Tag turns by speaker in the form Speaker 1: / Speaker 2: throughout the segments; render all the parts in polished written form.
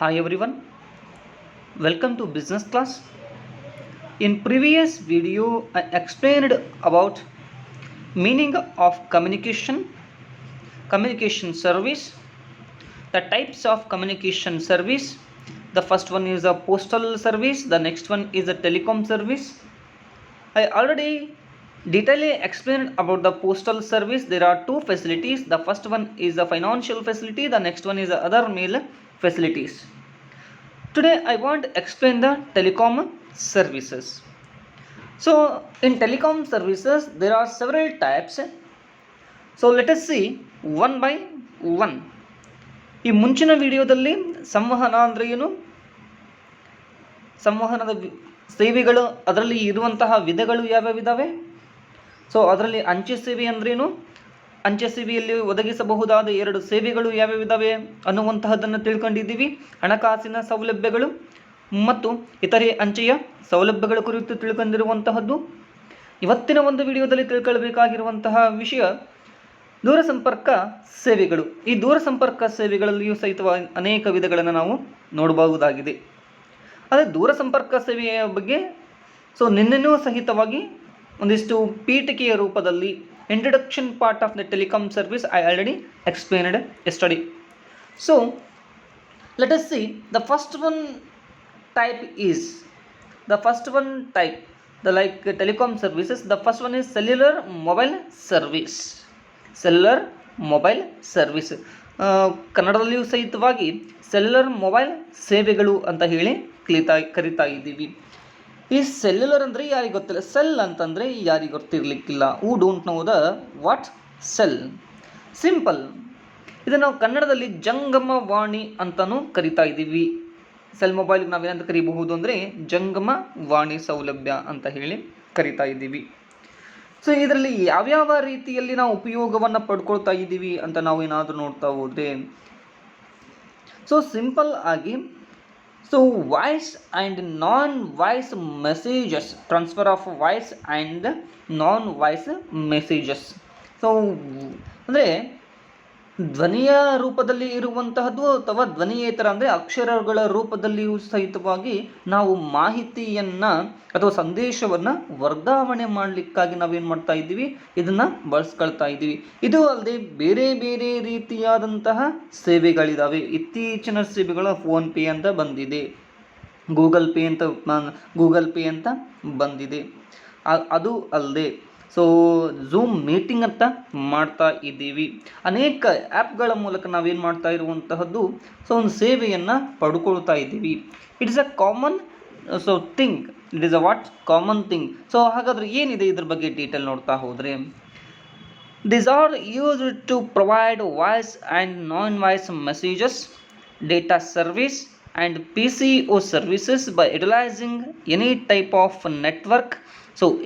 Speaker 1: Hi everyone, welcome to business class. In previous video I explained about meaning of communication service, the types of communication service. The first one is a postal service, the next one is a telecom service. I already detailedly explained about the postal service. There are two facilities. The first one is a financial facility, the next one is other mail facilities. Today I want to explain the telecom services. So in telecom services there are several types. So let us see one by one. ಈ ಮುಂಚಿನ ವಿಡಿಯೋದಲ್ಲಿ ಸಂವಹನ ಅಂದರೆ ಏನು, ಸಂವಹನದ ಸೇವೆಗಳು, ಅದರಲ್ಲಿ ಇರುವಂತಹ ವಿಧಗಳು ಯಾವ್ಯಾವಿದ್ದಾವೆ, ಸೊ ಅದರಲ್ಲಿ ಅಂಚೆ ಸೇವೆ ಅಂದ್ರೇನು, ಅಂಚೆ ಸೇವೆಯಲ್ಲಿ ಒದಗಿಸಬಹುದಾದ ಎರಡು ಸೇವೆಗಳು ಯಾವ್ಯಾವಿದ್ದಾವೆ ಅನ್ನುವಂತಹದ್ದನ್ನು ತಿಳ್ಕೊಂಡಿದ್ದೀವಿ. ಹಣಕಾಸಿನ ಸೌಲಭ್ಯಗಳು ಮತ್ತು ಇತರೆ ಅಂಚೆಯ ಸೌಲಭ್ಯಗಳ ಕುರಿತು ತಿಳ್ಕೊಂಡಿರುವಂತಹದ್ದು. ಇವತ್ತಿನ ಒಂದು ವಿಡಿಯೋದಲ್ಲಿ ತಿಳ್ಕೊಳ್ಬೇಕಾಗಿರುವಂತಹ ವಿಷಯ ದೂರಸಂಪರ್ಕ ಸೇವೆಗಳು. ಈ ದೂರಸಂಪರ್ಕ ಸೇವೆಗಳಲ್ಲಿಯೂ ಸಹಿತವಾಗಿ ಅನೇಕ ವಿಧಗಳನ್ನು ನಾವು ನೋಡಬಹುದಾಗಿದೆ. ಅದೇ ದೂರಸಂಪರ್ಕ ಸೇವೆಯ ಬಗ್ಗೆ ನಿನ್ನೆನೂ ಸಹಿತವಾಗಿ ಒಂದಿಷ್ಟು ಪೀಠಿಕೆಯ ರೂಪದಲ್ಲಿ introduction part of the telecom service I already explained yesterday. So let us see the first one type is the like telecom services. The first one is cellular mobile service. ಕನ್ನಡದಲ್ಲಿಯೂ ಸಹಿತವಾಗಿ ಸೆಲ್ಯುಲರ್ ಮೊಬೈಲ್ ಸೇವೆಗಳು ಅಂತ ಹೇಳಿ ಕರಿತಾ ಇದ್ದೀವಿ. ಈ cellular ಅಂದರೆ ಯಾರಿಗೆ ಗೊತ್ತಿಲ್ಲ, ಸೆಲ್ ಅಂತಂದರೆ ಯಾರಿಗೆ ಗೊತ್ತಿರಲಿಕ್ಕಿಲ್ಲ. Who don't know the what cell. Simple, ಇದನ್ನು ನಾವು ಕನ್ನಡದಲ್ಲಿ ಜಂಗಮವಾಣಿ ಅಂತಲೂ ಕರಿತಾ ಇದ್ದೀವಿ. ಸೆಲ್ ಮೊಬೈಲ್ಗೆ ನಾವೇನಂತ ಕರಿಬಹುದು ಅಂದರೆ ಜಂಗಮವಾಣಿ ಸೌಲಭ್ಯ ಅಂತ ಹೇಳಿ ಕರಿತಾ ಇದ್ದೀವಿ. ಸೊ ಇದರಲ್ಲಿ ಯಾವ್ಯಾವ ರೀತಿಯಲ್ಲಿ ನಾವು ಉಪಯೋಗವನ್ನು ಪಡ್ಕೊಳ್ತಾ ಇದ್ದೀವಿ ಅಂತ ನಾವು ಏನಾದರೂ ನೋಡ್ತಾ ಹೋದರೆ, ಸೊ ಸಿಂಪಲ್ ಆಗಿ voice and non voice messages, transfer of voice and non voice messages. So ಅಂದರೆ ಧ್ವನಿಯ ರೂಪದಲ್ಲಿ ಇರುವಂತಹದ್ದು ಅಥವಾ ಧ್ವನಿಯೇತರ ಅಂದರೆ ಅಕ್ಷರಗಳ ರೂಪದಲ್ಲಿಯೂ ಸಹಿತವಾಗಿ ನಾವು ಮಾಹಿತಿಯನ್ನು ಅಥವಾ ಸಂದೇಶವನ್ನು ವರ್ಗಾವಣೆ ಮಾಡಲಿಕ್ಕಾಗಿ ನಾವೇನು ಮಾಡ್ತಾ ಇದ್ದೀವಿ, ಇದನ್ನು ಬಳಸ್ಕೊಳ್ತಾ ಇದ್ದೀವಿ. ಇದು ಅಲ್ಲದೆ ಬೇರೆ ಬೇರೆ ರೀತಿಯಾದಂತಹ ಸೇವೆಗಳಿದ್ದಾವೆ. ಇತ್ತೀಚಿನ ಸೇವೆಗಳು ಫೋನ್ಪೇ ಅಂತ ಬಂದಿದೆ, ಗೂಗಲ್ ಪೇ ಅಂತ ಬಂದಿದೆ. ಅದು ಅಲ್ಲದೆ ಝೂಮ್ ಮೀಟಿಂಗ್ ಅಂತ ಮಾಡ್ತಾ ಇದ್ದೀವಿ. ಅನೇಕ ಆ್ಯಪ್ಗಳ ಮೂಲಕ ನಾವೇನು ಮಾಡ್ತಾ ಇರುವಂತಹದ್ದು ಒಂದು ಸೇವೆಯನ್ನು ಪಡ್ಕೊಳ್ತಾ ಇದ್ದೀವಿ. It is a common thing. It is a what common thing. ಹಾಗಾದರೆ ಏನಿದೆ ಇದ್ರ ಬಗ್ಗೆ ಡೀಟೇಲ್ ನೋಡ್ತಾ ಹೋದರೆ, these are used to provide voice and non-voice messages, data service and PCO services by utilizing any type of network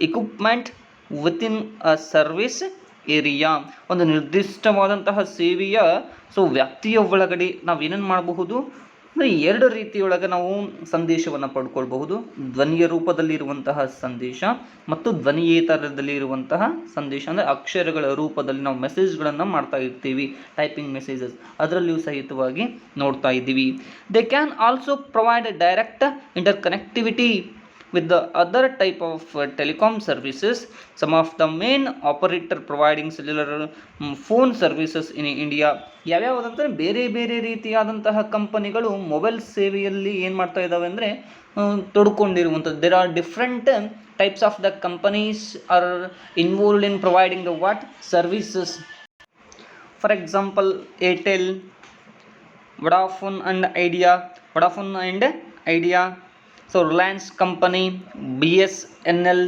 Speaker 1: equipment within a service area. ಒಂದು ನಿರ್ದಿಷ್ಟವಾದಂತಹ ಸೇವೆಯ ವ್ಯಾಪ್ತಿಯ ಒಳಗಡೆ ನಾವು ಏನೇನು ಮಾಡಬಹುದು ಅಂದರೆ ಎರಡು ರೀತಿಯೊಳಗೆ ನಾವು ಸಂದೇಶವನ್ನು ಪಡ್ಕೊಳ್ಬಹುದು. ಧ್ವನಿಯ ರೂಪದಲ್ಲಿರುವಂತಹ ಸಂದೇಶ ಮತ್ತು ಧ್ವನಿಯೇತರದಲ್ಲಿರುವಂತಹ ಸಂದೇಶ ಅಂದರೆ ಅಕ್ಷರಗಳ ರೂಪದಲ್ಲಿ ನಾವು ಮೆಸೇಜ್ಗಳನ್ನು ಮಾಡ್ತಾ ಇರ್ತೀವಿ, ಟೈಪಿಂಗ್ ಮೆಸೇಜಸ್, ಅದರಲ್ಲಿಯೂ ಸಹಿತವಾಗಿ ನೋಡ್ತಾ ಇದ್ದೀವಿ. They can also provide direct inter connectivity with the other type of telecom services. Some of the main operator providing cellular phone services in India. ಯಾವ್ಯಾವುದಂದರೆ ಬೇರೆ ಬೇರೆ ರೀತಿಯಾದಂತಹ ಕಂಪನಿಗಳು ಮೊಬೈಲ್ ಸೇವೆಯಲ್ಲಿ ಏನು ಮಾಡ್ತಾ ಇದ್ದಾವೆ ಅಂದರೆ ತೊಡ್ಕೊಂಡಿರುವಂಥದ್ದು. There are different types of the companies are involved in providing the what services. For example Airtel, Vodafone and Idea, Reliance company, BSNL.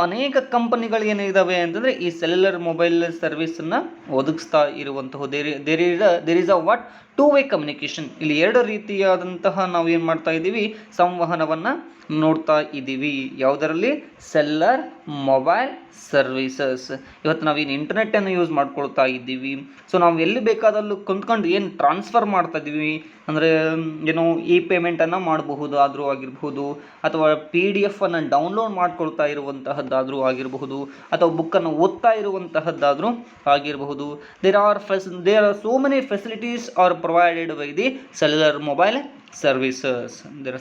Speaker 1: ಅನೇಕ ಕಂಪನಿಗಳು ಏನಿದ್ದಾವೆ ಅಂತಂದರೆ ಈ ಸೆಲ್ಯುಲರ್ ಮೊಬೈಲ್ ಸರ್ವಿಸನ್ನು ಒದಗಿಸ್ತಾ ಇರುವಂತಹ there is a what two way communication. ಇಲ್ಲಿ ಎರಡು ರೀತಿಯಾದಂತಹ ನಾವು ಏನು ಮಾಡ್ತಾ ಇದ್ದೀವಿ, ಸಂವಹನವನ್ನು ನೋಡ್ತಾ ಇದ್ದೀವಿ. ಯಾವುದರಲ್ಲಿ? Cellular mobile services. ಇವತ್ತು ನಾವೇನು ಇಂಟರ್ನೆಟ್ಟನ್ನು ಯೂಸ್ ಮಾಡ್ಕೊಳ್ತಾ ಇದ್ದೀವಿ. ನಾವು ಎಲ್ಲಿ ಬೇಕಾದಲ್ಲೂ ಕುಂತ್ಕೊಂಡು ಏನು ಟ್ರಾನ್ಸ್ಫರ್ ಮಾಡ್ತಾ ಇದ್ದೀವಿ ಅಂದರೆ ಏನೋ ಇ ಪೇಮೆಂಟನ್ನು ಮಾಡಬಹುದು ಆದರೂ ಆಗಿರಬಹುದು, ಅಥವಾ PDF ಅನ್ನು ಡೌನ್ಲೋಡ್ ಮಾಡ್ಕೊಳ್ತಾ ಇರುವಂತಹದ್ದಾದರೂ ಆಗಿರಬಹುದು, ಅಥವಾ ಬುಕ್ಕನ್ನು ಓದ್ತಾ ಇರುವಂತಹದ್ದಾದರೂ ಆಗಿರಬಹುದು. There are so many facilities are provided by the cellular mobile services.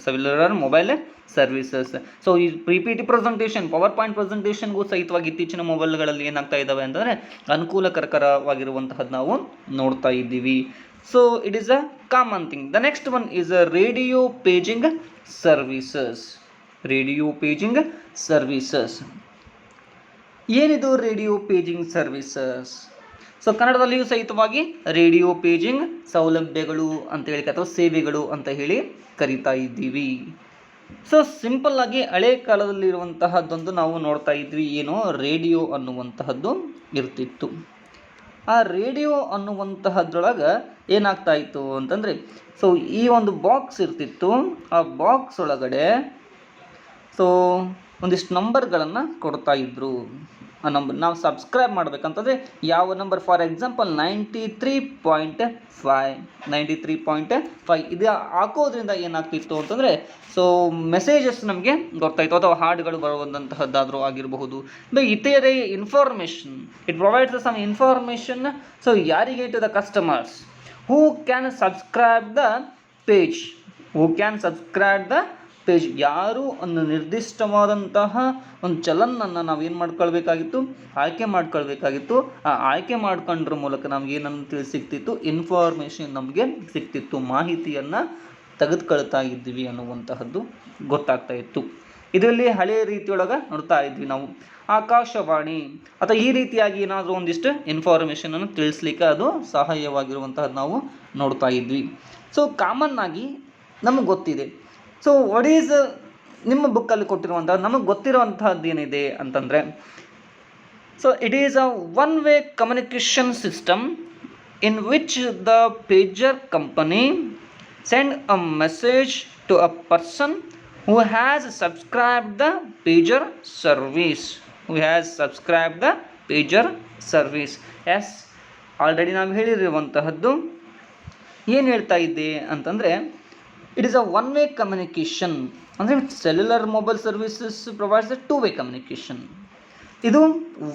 Speaker 1: Cellular mobile services. So ಈ PPT ಪ್ರೆಸೆಂಟೇಷನ್, ಪವರ್ ಪಾಯಿಂಟ್ ಪ್ರೆಸೆಂಟೇಷನ್ಗೂ ಸಹಿತವಾಗಿ ಇತ್ತೀಚಿನ ಮೊಬೈಲ್ಗಳಲ್ಲಿ ಏನಾಗ್ತಾ ಇದ್ದಾವೆ ಅಂತಂದರೆ ಅನುಕೂಲಕರವಾಗಿರುವಂತಹದ್ದು ನಾವು ನೋಡ್ತಾ ಇದ್ದೀವಿ. So it is a common thing. The next one is a radio paging services. Radio paging services. ಏನಿದು ರೇಡಿಯೋ ಪೇಜಿಂಗ್ ಸರ್ವಿಸಸ್? ಸೊ ಕನ್ನಡದಲ್ಲಿಯೂ ಸಹಿತವಾಗಿ ರೇಡಿಯೋ ಪೇಜಿಂಗ್ ಸೌಲಭ್ಯಗಳು ಅಂತ ಹೇಳಿ ಅಥವಾ ಸೇವೆಗಳು ಅಂತ ಹೇಳಿ ಕರಿತಾ ಇದ್ದೀವಿ. ಸೊ ಸಿಂಪಲ್ ಆಗಿ ಹಳೆ ಕಾಲದಲ್ಲಿರುವಂತಹದ್ದೊಂದು ನಾವು ನೋಡ್ತಾ ಇದ್ವಿ. ಏನು, ರೇಡಿಯೋ ಅನ್ನುವಂತಹದ್ದು ಇರ್ತಿತ್ತು. ಆ ರೇಡಿಯೋ ಅನ್ನುವಂತಹದ್ರೊಳಗೆ ಏನಾಗ್ತಾ ಇತ್ತು ಅಂತಂದರೆ, ಸೊ ಈ ಒಂದು ಬಾಕ್ಸ್ ಇರ್ತಿತ್ತು. ಆ ಬಾಕ್ಸ್ ಒಳಗಡೆ ಸೊ ಒಂದಿಷ್ಟು ನಂಬರ್ಗಳನ್ನು ಕೊಡ್ತಾ ಇದ್ರು. ಆ ನಂಬರ್ ನಾವು ಸಬ್ಸ್ಕ್ರೈಬ್ ಮಾಡಬೇಕಂತಂದರೆ ಯಾವ ನಂಬರ್, ಫಾರ್ ಎಕ್ಸಾಂಪಲ್ 93.5 ಇದು ಹಾಕೋದ್ರಿಂದ ಏನಾಗ್ತಿತ್ತು ಅಂತಂದರೆ, ಸೊ ಮೆಸೇಜಸ್ ನಮಗೆ ಗೊತ್ತಾಯಿತು, ಅಥವಾ ಹಾಡುಗಳು ಬರುವಂತಹದ್ದಾದರೂ ಆಗಿರಬಹುದು. ಇತರೆ information, it provides some information. So ಯಾರಿಗೆ, to the customers who can subscribe the page. ಯಾರು ಒಂದು ನಿರ್ದಿಷ್ಟವಾದಂತಹ ಒಂದು ಚಲನನ್ನು ನಾವೇನು ಮಾಡ್ಕೊಳ್ಬೇಕಾಗಿತ್ತು, ಆಯ್ಕೆ ಮಾಡ್ಕೊಳ್ಬೇಕಾಗಿತ್ತು. ಆ ಆಯ್ಕೆ ಮಾಡ್ಕೊಂಡ್ರ ಮೂಲಕ ನಮ್ಗೆ ಏನಂತ ಸಿಗ್ತಿತ್ತು, ಇನ್ಫಾರ್ಮೇಷನ್ ನಮಗೆ ಸಿಗ್ತಿತ್ತು, ಮಾಹಿತಿಯನ್ನು ತೆಗೆದುಕೊಳ್ತಾ ಇದ್ವಿ ಅನ್ನುವಂತಹದ್ದು ಗೊತ್ತಾಗ್ತಾ ಇತ್ತು. ಇದರಲ್ಲಿ ಹಳೆಯ ರೀತಿಯೊಳಗೆ ನೋಡ್ತಾ ಇದ್ವಿ ನಾವು. ಆಕಾಶವಾಣಿ ಅಥವಾ ಈ ರೀತಿಯಾಗಿ ಏನಾದರೂ ಒಂದಿಷ್ಟು ಇನ್ಫಾರ್ಮೇಷನನ್ನು ತಿಳಿಸ್ಲಿಕ್ಕೆ ಅದು ಸಹಾಯವಾಗಿರುವಂತಹದ್ದು ನಾವು ನೋಡ್ತಾ ಇದ್ವಿ. ಸೊ ಕಾಮನ್ ಆಗಿ ನಮಗೆ ಗೊತ್ತಿದೆ. ಸೊ ವಾಟ್ ಈಸ್, ನಿಮ್ಮ ಬುಕ್ಕಲ್ಲಿ ಕೊಟ್ಟಿರುವಂತಹ ನಮಗೆ ಗೊತ್ತಿರುವಂತಹದ್ದು ಏನಿದೆ ಅಂತಂದರೆ, so it is a one way communication system in which the pager company send a message to a person who has subscribed the pager service. Yes, already ನಾವು ಹೇಳಿರುವಂತಹದ್ದು ಏನು ಹೇಳ್ತಾ ಇದ್ದೆ ಅಂತಂದರೆ, it is a one way communication. ಅಂದರೆ cellular mobile services provides a 2 way communication. ಇದು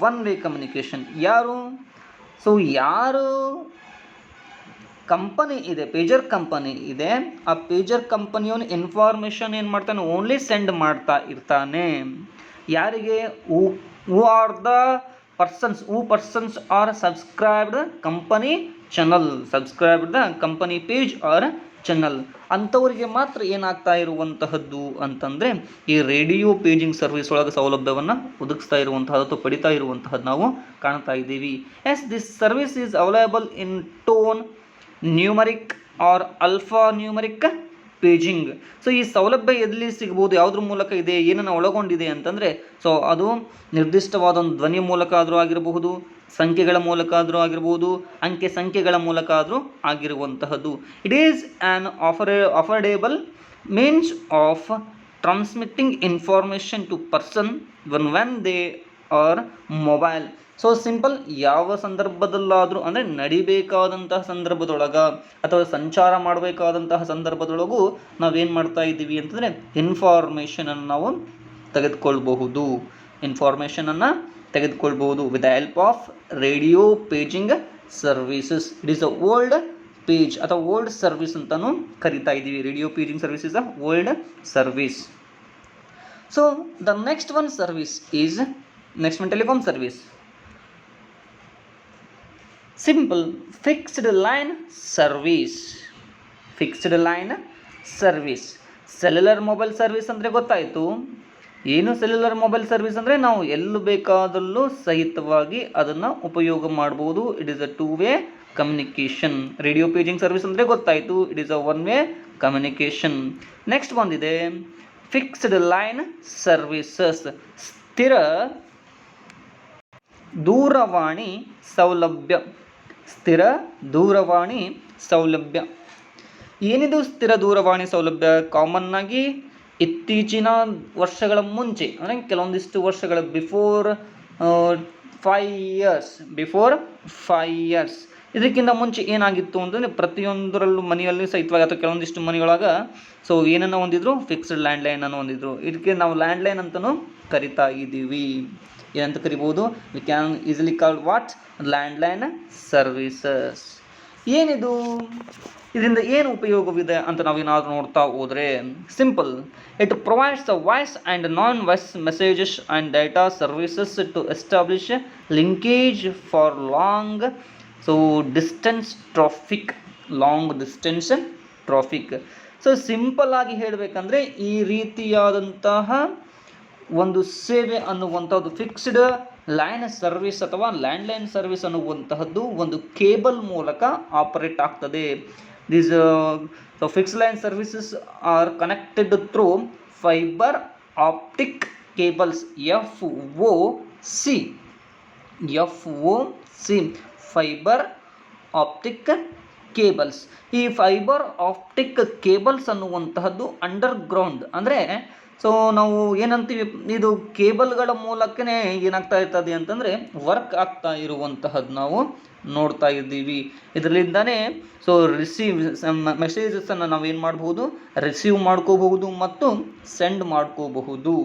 Speaker 1: one way communication. ಯಾರು company ಇದೆ, ಪೇಜರ್ ಕಂಪನಿ ಇದೆ, ಆ ಪೇಜರ್ ಕಂಪನಿಯವನು ಇನ್ಫಾರ್ಮೇಷನ್ ಏನು ಮಾಡ್ತಾನೆ, ಓನ್ಲಿ ಸೆಂಡ್ ಮಾಡ್ತಾ ಇರ್ತಾನೆ. ಯಾರಿಗೆ, who are the persons are subscribed company channel, subscribed the company page or channel, ಅಂಥವರಿಗೆ ಮಾತ್ರ ಏನಾಗ್ತಾ ಇರುವಂತಹದ್ದು ಅಂತಂದರೆ ಈ ರೇಡಿಯೋ ಪೇಜಿಂಗ್ ಸರ್ವಿಸ್ ಒಳಗೆ ಸೌಲಭ್ಯವನ್ನು ಒದಗಿಸ್ತಾ ಇರುವಂತಹದ್ದು ಅಥವಾ ಪಡಿತಾ ಇರುವಂತಹದ್ದು ನಾವು ಕಾಣ್ತಾ ಇದ್ದೀವಿ. Yes, this service is available in tone, numeric or alpha numeric paging. So ಈ ಸೌಲಭ್ಯ ಎಲ್ಲಿ ಸಿಗ್ಬೋದು, ಯಾವುದ್ರ ಮೂಲಕ ಇದೆ, ಏನನ್ನು ಒಳಗೊಂಡಿದೆ ಅಂತಂದರೆ, ಸೊ ಅದು ನಿರ್ದಿಷ್ಟವಾದ ಒಂದು ಧ್ವನಿ ಮೂಲಕ ಆದರೂ ಆಗಿರಬಹುದು, ಸಂಖ್ಯೆಗಳ ಮೂಲಕ ಆದರೂ ಆಗಿರ್ಬೋದು, ಅಂಕೆ ಸಂಖ್ಯೆಗಳ ಮೂಲಕ ಆದರೂ ಆಗಿರುವಂತಹದ್ದು. It is an affordable means of transmitting information to person when they are mobile. So simple, ಯಾವ ಸಂದರ್ಭದಲ್ಲಾದರೂ ಅಂದರೆ ನಡಿಬೇಕಾದಂತಹ ಸಂದರ್ಭದೊಳಗೆ ಅಥವಾ ಸಂಚಾರ ಮಾಡಬೇಕಾದಂತಹ ಸಂದರ್ಭದೊಳಗೂ ನಾವೇನು ಮಾಡ್ತಾ ಇದ್ದೀವಿ ಅಂತಂದರೆ ಇನ್ಫಾರ್ಮೇಷನನ್ನು ನಾವು ತೆಗೆದುಕೊಳ್ಬಹುದು with the help of radio paging services. It is a old page ಅಥವಾ ಓಲ್ಡ್ ಸರ್ವಿಸ್ ಅಂತಲೂ ಕರಿತಾ ಇದ್ದೀವಿ. Radio paging service is a old service. So the next one telecom service. Simple, fixed line service. Cellular mobile service ಅಂದರೆ ಗೊತ್ತಾಯಿತು. ಏನು cellular mobile service ಅಂದರೆ ನಾವು ಎಲ್ಲೂ ಬೇಕಾದಲ್ಲೂ ಸಹಿತವಾಗಿ ಅದನ್ನು ಉಪಯೋಗ ಮಾಡ್ಬೋದು. It is a 2 way communication. Radio paging service ಅಂದರೆ ಗೊತ್ತಾಯಿತು, it is a 1 way communication. Next ಬಂದಿದೆ ಫಿಕ್ಸ್ಡ್ ಲೈನ್ ಸರ್ವಿಸಸ್, ಸ್ಥಿರ ದೂರವಾಣಿ ಸೌಲಭ್ಯ. ಏನಿದು ಸ್ಥಿರ ದೂರವಾಣಿ ಸೌಲಭ್ಯ? ಕಾಮನ್ ಆಗಿ ಇತ್ತೀಚಿನ ವರ್ಷಗಳ ಮುಂಚೆ ಅಂದರೆ ಕೆಲವೊಂದಿಷ್ಟು ವರ್ಷಗಳ ಬಿಫೋರ್ 5 ಇಯರ್ಸ್ ಇದಕ್ಕಿಂತ ಮುಂಚೆ ಏನಾಗಿತ್ತು ಅಂತಂದರೆ ಪ್ರತಿಯೊಂದರಲ್ಲೂ ಮನೆಯಲ್ಲಿ ಸಹಿತವಾಗಿ ಅಥವಾ ಕೆಲವೊಂದಿಷ್ಟು ಮನೆಯೊಳಗೆ ಸೊ ಏನನ್ನು ಹೊಂದಿದ್ರು, ಫಿಕ್ಸ್ಡ್ ಲ್ಯಾಂಡ್ಲೈನನ್ನು ಹೊಂದಿದ್ರು. ಇದಕ್ಕೆ ನಾವು ಲ್ಯಾಂಡ್ಲೈನ್ ಅಂತಲೂ ಕರಿತಾ ಇದ್ದೀವಿ. ಏನಂತ ಕರಿಬೋದು? We can easily call what landline services. ಏನಿದು ಇದರಿಂದ ಏನು ಉಪಯೋಗವಿದೆ ಅಂತ ನಾವೇನಾದರೂ ನೋಡ್ತಾ ಹೋದರೆ simple. It provides the voice and non voice messages and data services to establish linkage for long distance traffic. So simple ಆಗಿ ಹೇಳಬೇಕಂದ್ರೆ ಈ ರೀತಿಯಾದಂತಹ ಒಂದು ಸೇವೆ ಅನ್ನುವಂಥದ್ದು ಫಿಕ್ಸ್ಡ್ ಲೈನ್ ಸರ್ವಿಸ್ ಅಥವಾ ಲ್ಯಾಂಡ್ಲೈನ್ ಸರ್ವಿಸ್ ಅನ್ನುವಂತಹದ್ದು ಒಂದು ಕೇಬಲ್ ಮೂಲಕ ಆಪರೇಟ್ ಆಗ್ತದೆ. These fixed line services are connected through fiber optic cables, FOC, fiber optic cables. ಈ ಫೈಬರ್ ಆಪ್ಟಿಕ್ ಕೇಬಲ್ಸ್ ಅನ್ನುವಂತಹದ್ದು ಅಂಡರ್ಗ್ರೌಂಡ್ ಅಂದರೆ ಸೊ ನಾವು ಏನಂತೀವಿ, ಇದು ಕೇಬಲ್ಗಳ ಮೂಲಕನೇ ಏನಾಗ್ತಾ ಇರ್ತದೆ ಅಂತಂದರೆ ವರ್ಕ್ ಆಗ್ತಾ ಇರುವಂತಹದ್ದು ನಾವು ನೋಡ್ತಾ ಇದ್ದೀವಿ. ಇದರಿಂದನೇ ಸೊ ಮೆಸೇಜಸನ್ನು ನಾವೇನು ಮಾಡ್ಬೋದು, ರಿಸೀವ್ ಮಾಡ್ಕೋಬಹುದು ಮತ್ತು ಸೆಂಡ್ ಮಾಡ್ಕೋಬಹುದು,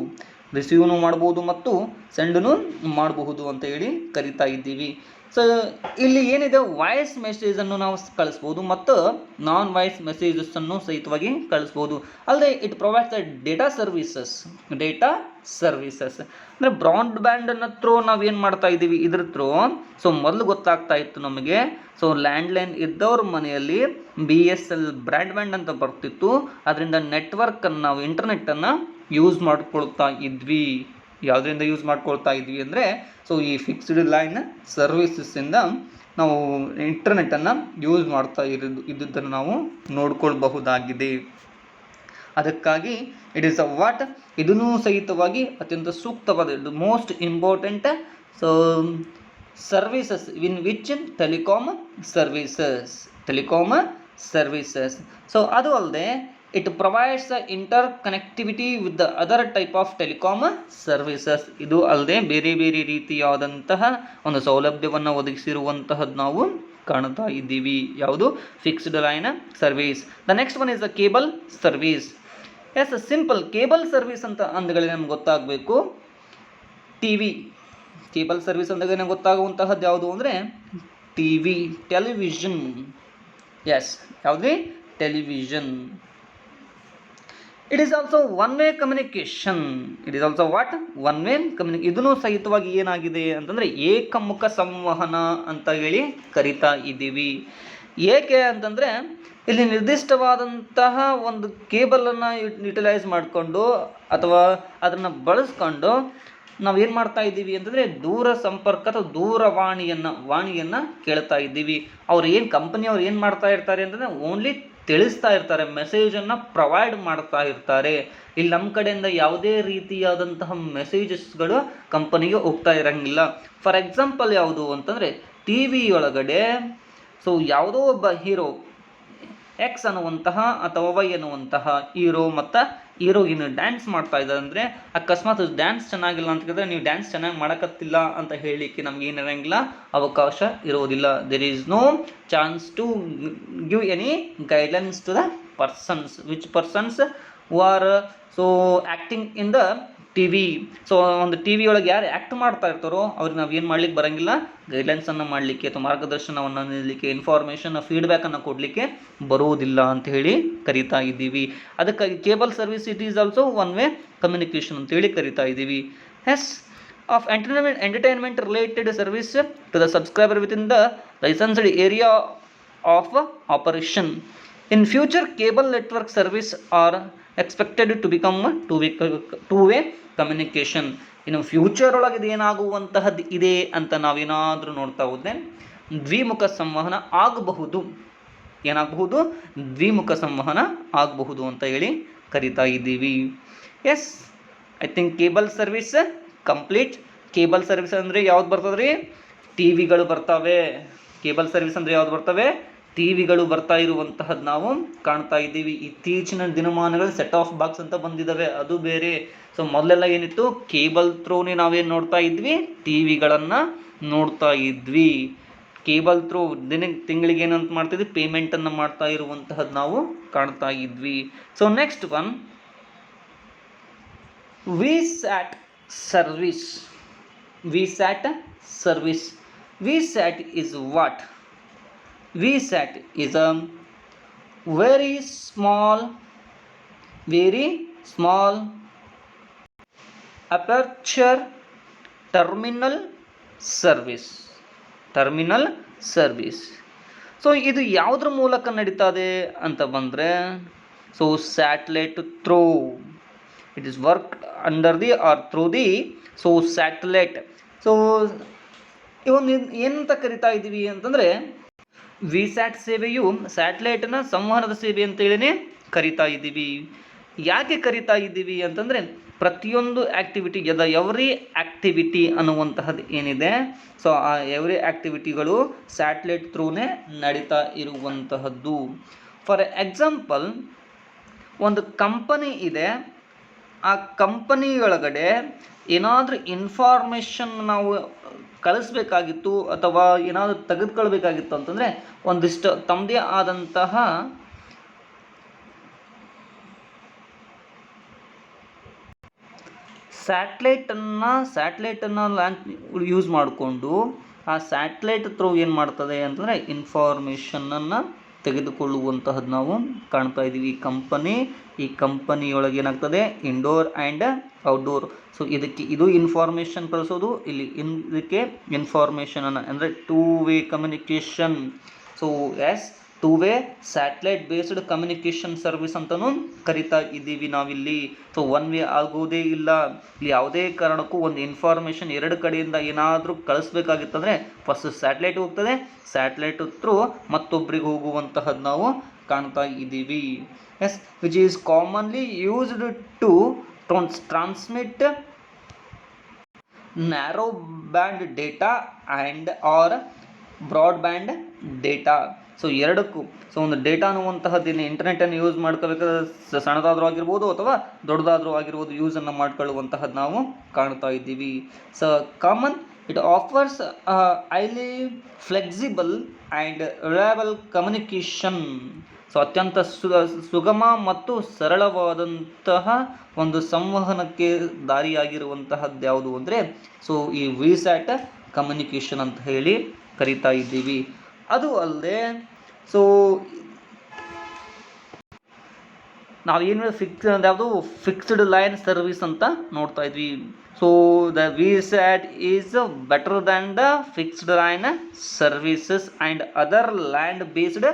Speaker 1: ರಿಸೀವ್ನು ಮಾಡ್ಬೋದು ಮತ್ತು ಸೆಂಡನ್ನು ಮಾಡಬಹುದು ಅಂತ ಹೇಳಿ ಕರಿತಾ ಇದ್ದೀವಿ. ಸೊ ಇಲ್ಲಿ ಏನಿದೆ, ವಾಯ್ಸ್ ಮೆಸೇಜನ್ನು ನಾವು ಕಳಿಸ್ಬೋದು ಮತ್ತು ನಾನ್ ವಾಯ್ಸ್ ಮೆಸೇಜಸ್ಸನ್ನು ಸಹಿತವಾಗಿ ಕಳಿಸ್ಬೋದು. ಅಲ್ಲದೆ it provides the data services ಅಂದರೆ ಬ್ರಾಡ್ಬ್ಯಾಂಡನ್ನ ಥ್ರೂ ನಾವೇನು ಮಾಡ್ತಾ ಇದ್ದೀವಿ, ಇದ್ರ ಥ್ರೂ ಸೊ ಮೊದಲು ಗೊತ್ತಾಗ್ತಾ ಇತ್ತು ನಮಗೆ, ಸೊ ಲ್ಯಾಂಡ್ಲೈನ್ ಇದ್ದವ್ರ ಮನೆಯಲ್ಲಿ BSL ಬ್ರಾಡ್ಬ್ಯಾಂಡ್ ಅಂತ ಬರ್ತಿತ್ತು. ಅದರಿಂದ ನೆಟ್ವರ್ಕನ್ನು ನಾವು ಇಂಟರ್ನೆಟ್ಟನ್ನು ಯೂಸ್ ಮಾಡ್ಕೊಳ್ತಾ ಇದ್ವಿ. ಯಾವುದರಿಂದ ಯೂಸ್ ಮಾಡ್ಕೊಳ್ತಾ ಇದ್ವಿ ಅಂದರೆ ಸೊ ಈ ಫಿಕ್ಸ್ಡ್ ಲೈನ್ ಸರ್ವಿಸಸ್ಸಿಂದ ನಾವು ಇಂಟರ್ನೆಟ್ಟನ್ನು ಯೂಸ್ ಮಾಡ್ತಾ ಇದ್ದುದನ್ನು ನಾವು ನೋಡ್ಕೊಳ್ಬಹುದಾಗಿದೆ. ಅದಕ್ಕಾಗಿ ಇಟ್ ಈಸ್ ವಾಟ್ ಇದನ್ನೂ ಸಹಿತವಾಗಿ ಅತ್ಯಂತ ಸೂಕ್ತವಾದ most important so services in which telecom services. So ಅದು ಅಲ್ಲದೆ it provides inter connectivity with the other type of telecom services. ಇದು ಅಲ್ಲದೆ ಬೇರೆ ಬೇರೆ ರೀತಿಯಾದಂತಹ ಒಂದು ಸೌಲಭ್ಯವನ್ನು ಒದಗಿಸಿರುವಂತಹದ್ದು ನಾವು ಕಾಣ್ತಾ ಇದ್ದೀವಿ. ಯಾವುದು? Fixed line service. The next one is the cable service. Yes simple. Cable service ಅಂತ ಅಂದಗಳೇ ನಮ್ಗೆ ಗೊತ್ತಾಗಬೇಕು. ಕೇಬಲ್ ಸರ್ವಿಸ್ ಅಂದಾಗ ನಮ್ಗೆ ಗೊತ್ತಾಗುವಂತಹದ್ದು ಯಾವುದು ಅಂದರೆ ಟೆಲಿವಿಷನ್. ಎಸ್, ಯಾವುದೇ television. It is also one way communication. ಇದನ್ನು ಸಹಿತವಾಗಿ ಏನಾಗಿದೆ ಅಂತಂದರೆ ಏಕಮುಖ ಸಂವಹನ ಅಂತ ಹೇಳಿ ಕರಿತಾ ಇದ್ದೀವಿ. ಏಕೆ ಅಂತಂದರೆ ಇಲ್ಲಿ ನಿರ್ದಿಷ್ಟವಾದಂತಹ ಒಂದು ಕೇಬಲನ್ನು ಯುಟಿಲೈಸ್ ಮಾಡಿಕೊಂಡು ಅಥವಾ ಅದನ್ನು ಬಳಸ್ಕೊಂಡು ನಾವೇನು ಮಾಡ್ತಾ ಇದ್ದೀವಿ ಅಂತಂದರೆ ದೂರ ಸಂಪರ್ಕ ಅಥವಾ ವಾಣಿಯನ್ನು ಕೇಳ್ತಾ ಇದ್ದೀವಿ. ಕಂಪನಿಯವ್ರು ಏನು ಮಾಡ್ತಾ ಇರ್ತಾರೆ ಅಂತಂದರೆ ಓನ್ಲಿ ತಿಳಿಸ್ತಾ ಇರ್ತಾರೆ, ಮೆಸೇಜನ್ನು ಪ್ರೊವೈಡ್ ಮಾಡ್ತಾ ಇರ್ತಾರೆ. ಇಲ್ಲಿ ನಮ್ಮ ಕಡೆಯಿಂದ ಯಾವುದೇ ರೀತಿಯಾದಂತಹ ಮೆಸೇಜಸ್ಗಳು ಕಂಪನಿಗೆ ಹೋಗ್ತಾ ಇರೋಂಗಿಲ್ಲ. ಫಾರ್ ಎಕ್ಸಾಂಪಲ್ ಯಾವುದು ಅಂತಂದರೆ TV ಒಳಗಡೆ ಸೊ ಯಾವುದೋ ಒಬ್ಬ ಹೀರೋ X ಅನ್ನುವಂತಹ ಅಥವಾ Y ಅನ್ನುವಂತಹ ಹೀರೋ ಮತ್ತು ಹೀರೋಯಿನ್ ಡ್ಯಾನ್ಸ್ ಮಾಡ್ತಾ ಇದ್ದಾರೆ ಅಂದರೆ ಅಕಸ್ಮಾತ್ ಡ್ಯಾನ್ಸ್ ಚೆನ್ನಾಗಿಲ್ಲ ಅಂತ ಹೇಳಿದ್ರೆ ನೀವು ಡ್ಯಾನ್ಸ್ ಚೆನ್ನಾಗಿ ಮಾಡೋಕತ್ತಿಲ್ಲ ಅಂತ ಹೇಳಲಿಕ್ಕೆ ನಮ್ಗೆ ಏನಿರೋಂಗಿಲ್ಲ, ಅವಕಾಶ ಇರೋದಿಲ್ಲ. There is no chance to give any guidelines to the persons who are so acting in the TV. So ಒಂದು TV ಒಳಗೆ ಯಾರು ಆ್ಯಕ್ಟ್ ಮಾಡ್ತಾ ಇರ್ತಾರೋ ಅವ್ರಿಗೆ ನಾವು ಏನು ಮಾಡ್ಲಿಕ್ಕೆ ಬರೋಂಗಿಲ್ಲ, ಗೈಡ್ಲೈನ್ಸನ್ನು ಮಾಡಲಿಕ್ಕೆ ಅಥವಾ ಮಾರ್ಗದರ್ಶನವನ್ನು ನೀಡಲಿಕ್ಕೆ, ಇನ್ಫಾರ್ಮೇಷನ್ ಫೀಡ್ಬ್ಯಾಕನ್ನು ಕೊಡಲಿಕ್ಕೆ ಬರುವುದಿಲ್ಲ ಅಂತ ಹೇಳಿ ಕರಿತಾ ಇದ್ದೀವಿ. ಅದಕ್ಕಾಗಿ cable service it is also one way communication ಅಂತೇಳಿ ಕರಿತಾ ಇದ್ದೀವಿ. Of entertainment related service to the subscriber with in the licensed area of operation. In future cable network service are expected to become two way communication. ಇನ್ನು future ಒಳಗೆ ಇದು ಏನಾಗುವಂತಹದ್ದು ಇದೆ ಅಂತ ನಾವೇನಾದರೂ ನೋಡ್ತಾ ಹೋದರೆ ದ್ವಿಮುಖ ಸಂವಹನ ಆಗಬಹುದು. ಏನಾಗಬಹುದು? ದ್ವಿಮುಖ ಸಂವಹನ ಆಗಬಹುದು ಅಂತ ಹೇಳಿ ಕರಿತಾ ಇದ್ದೀವಿ. Yes, I think cable service complete. Cable service ಅಂದರೆ ಯಾವ್ದು ಬರ್ತದೆ ರೀ? TVಗಳು ಬರ್ತವೆ. ಕೇಬಲ್ ಸರ್ವಿಸ್ ಅಂದರೆ ಯಾವ್ದು ಬರ್ತವೆ? TVಗಳು ಬರ್ತಾ ಇರುವಂತಹದ್ದು ನಾವು ಕಾಣ್ತಾ ಇದ್ದೀವಿ. ಇತ್ತೀಚಿನ ದಿನಮಾನಗಳು ಸೆಟ್ ಆಫ್ ಬಾಕ್ಸ್ ಅಂತ ಬಂದಿದ್ದಾವೆ, ಅದು ಬೇರೆ. ಸೊ ಮೊದಲೆಲ್ಲ ಏನಿತ್ತು, ಕೇಬಲ್ ಥ್ರೂನೇ ನಾವೇನು ನೋಡ್ತಾ ಇದ್ವಿ, TVಗಳನ್ನು ನೋಡ್ತಾ ಇದ್ವಿ. ಕೇಬಲ್ ಥ್ರೂ ತಿಂಗಳಿಗೆ ಏನಂತ ಮಾಡ್ತಿದ್ವಿ, ಪೇಮೆಂಟನ್ನು ಮಾಡ್ತಾ ಇರುವಂತಹದ್ದು ನಾವು ಕಾಣ್ತಾ ಇದ್ವಿ. So next one, VSAT service. VSAT is what? VSAT is a very small aperture terminal service. So ಇದು ಯಾವುದ್ರ ಮೂಲಕ ನಡೀತದೆ ಅಂತ ಬಂದರೆ, so satellite through it is work under the or through the so satellite. So ಇವೊಂದು ಏನಂತ ಕರಿತಾ ಇದ್ದೀವಿ ಅಂತಂದರೆ, ವಿಸ್ಯಾಟ್ ಸೇವೆಯು ಸ್ಯಾಟಲೈಟ್ನ ಸಂವಹನದ ಸೇವೆ ಅಂತೇಳಿನೇ ಕರಿತಾ ಇದ್ದೀವಿ. ಯಾಕೆ ಕರಿತಾ ಇದ್ದೀವಿ ಅಂತಂದರೆ, ಪ್ರತಿಯೊಂದು ಆ್ಯಕ್ಟಿವಿಟಿ ಎವ್ರಿ ಆ್ಯಕ್ಟಿವಿಟಿ ಅನ್ನುವಂತಹದ್ದು ಏನಿದೆ, ಸೊ ಆ ಎವ್ರಿ ಆ್ಯಕ್ಟಿವಿಟಿಗಳು ಸ್ಯಾಟಲೈಟ್ ಥ್ರೂನೇ ನಡೀತಾ ಇರುವಂತಹದ್ದು. ಫಾರ್ ಎಕ್ಸಾಂಪಲ್, ಒಂದು ಕಂಪನಿ ಇದೆ, ಆ ಕಂಪನಿ ಒಳಗಡೆ ಏನಾದರೂ ಇನ್ಫಾರ್ಮೇಷನ್ ನಾವು ಕಳಿಸ್ಬೇಕಾಗಿತ್ತು ಅಥವಾ ಏನಾದರೂ ತೆಗೆದುಕೊಳ್ಬೇಕಾಗಿತ್ತು ಅಂತಂದರೆ, ಒಂದಿಷ್ಟು ತಮ್ಮದೇ ಆದಂತಹ ಸ್ಯಾಟ್ಲೈಟನ್ನು ಲಾಂಚ್ ಯೂಸ್ ಮಾಡಿಕೊಂಡು ಆ ಸ್ಯಾಟ್ಲೈಟ್ ಥ್ರೂ ಏನು ಮಾಡ್ತದೆ ಅಂತಂದರೆ ಇನ್ಫಾರ್ಮೇಷನನ್ನು ತೆಗೆದುಕೊಳ್ಳುವಂತಹದ್ದು ನಾವು ಕಾಣ್ತಾ ಇದ್ದೀವಿ. ಈ ಕಂಪನಿಯೊಳಗೆ ಏನಾಗ್ತದೆ, ಇಂಡೋರ್ ಆ್ಯಂಡ್ ಔಟ್ಡೋರ್. ಸೊ ಇದು ಇನ್ಫಾರ್ಮೇಷನ್ ಕಳಿಸೋದು, ಇದಕ್ಕೆ ಇನ್ಫಾರ್ಮೇಷನನ್ನು ಅಂದರೆ two way communication. So two way satellite based communication service ಅಂತಲೂ ಕರಿತಾ ಇದ್ದೀವಿ ನಾವಿಲ್ಲಿ. ಸೊ ಒನ್ ವೇ ಆಗೋದೇ ಇಲ್ಲ. ಇಲ್ಲಿ ಯಾವುದೇ ಕಾರಣಕ್ಕೂ ಒಂದು ಇನ್ಫಾರ್ಮೇಷನ್ ಎರಡು ಕಡೆಯಿಂದ ಏನಾದರೂ ಕಳಿಸ್ಬೇಕಾಗಿತ್ತಂದರೆ ಫಸ್ಟ್ ಸ್ಯಾಟಲೈಟ್ ಹೋಗ್ತದೆ, ಸ್ಯಾಟಲೈಟ್ ಥ್ರೂ ಮತ್ತೊಬ್ಬರಿಗೆ ಹೋಗುವಂತಹದ್ದು ನಾವು ಕಾಣ್ತಾ ಇದ್ದೀವಿ. Which is commonly used to transmit narrow band data and or broadband data. So ಎರಡಕ್ಕೂ, ಸೊ ಒಂದು ಡೇಟಾ ಅನ್ನುವಂತಹದ್ದು ಇಂಟರ್ನೆಟನ್ನು ಯೂಸ್ ಮಾಡ್ಕೋಬೇಕಾದ್ರೆ ಸಣ್ಣದಾದರೂ ಆಗಿರ್ಬೋದು ಅಥವಾ ದೊಡ್ಡದಾದರೂ ಆಗಿರ್ಬೋದು ಯೂಸನ್ನು ಮಾಡ್ಕೊಳ್ಳುವಂತಹದ್ದು ನಾವು ಕಾಣ್ತಾ ಇದ್ದೀವಿ. So common it offers highly flexible and reliable communication. So ಅತ್ಯಂತ ಸುಗಮ ಮತ್ತು ಸರಳವಾದಂತಹ ಒಂದು ಸಂವಹನಕ್ಕೆ ದಾರಿಯಾಗಿರುವಂತಹದ್ದು ಯಾವುದು ಅಂದರೆ, ಸೊ ಈ ವಿಸ್ಯಾಟ್ ಕಮ್ಯುನಿಕೇಷನ್ ಅಂತ ಹೇಳಿ ಕರಿತಾ ಇದ್ದೀವಿ. ಅದು ಅಲ್ಲದೆ ಸೊ ನಾವೇನು ಫಿಕ್ಸ್ಡ್ ಲೈನ್ ಸರ್ವಿಸ್ ಅಂತ ನೋಡ್ತಾ ಇದ್ವಿ. So the VSAT is better than the fixed line services and other land based